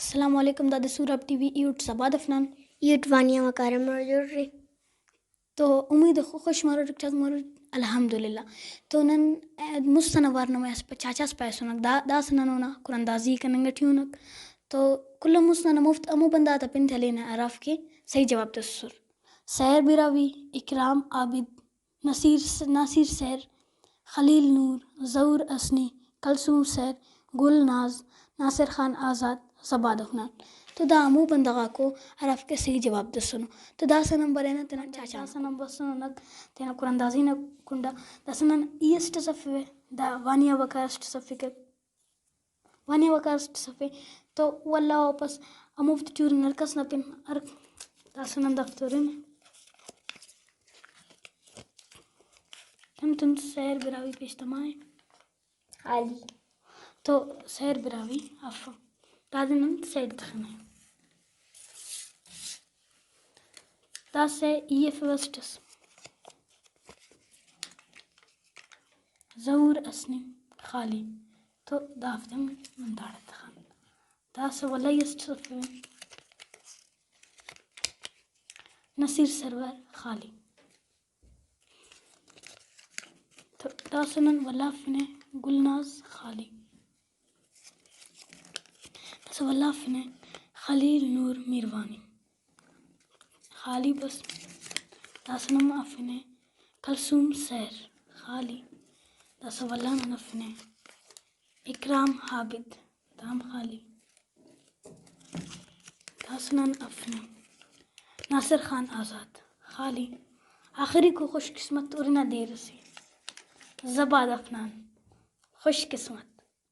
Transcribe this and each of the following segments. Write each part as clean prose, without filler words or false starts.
السلام علیکم دا د Saurabh T V ایوٹ سبا دفنان ایوٹ وانیا مکارم مرجور ری تو امید خوش مرور چاز مرور الحمدللہ تو نن مستن وارنما چاچاس پیسونک داس ننونا قرآندازی کننگٹیونک تو کل مستن مفت امو بنداتا پن تلینا عراف کے صحیح جواب تسر سیر براوی اکرام عابد ناصر سیر خلیل نور ظہور اسنی کلثوم سیر گل ناز ناصر خان آزاد زبا دفنان تو دا امو بندغا کو عرف کے صحیح جواب دسنو تو دا سنم برینا تینا چاچا سنم بسنونک تینا قرآندازی نا کنڈا دا سنن ایسٹ صفے دا وانیا وکارسٹ صفے وانیا وکارسٹ صفے تو واللہ واپس اموفت چوری نرکس نا پن دا سنن دفترین ہم تن سیر براوی پیشتمائے عالی تو سیر براوی عفو دادنن سیڈ تخنے دا سے ای فوسٹس ظہور اسنی خالی تو دافتم من دارت خان دا سے ولیست صفے نصیر سرور خالی تو دا سنن ولافنے گلناز خالی دا سے ولافنے خلیل نور میروانی خالی بس دا سنم افنے کلثوم سیر خالی دا سے ولانا نفنے اکرام عابد دام خالی دا سنن افنے ناصر خان آزاد خالی آخری کو خوش قسمت ارنا دیر سی زبا دفنان خوش قسمت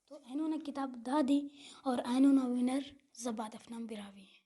تو اینونا کتاب دادی اور اینونا ونر زبا دفنان براوی ہے.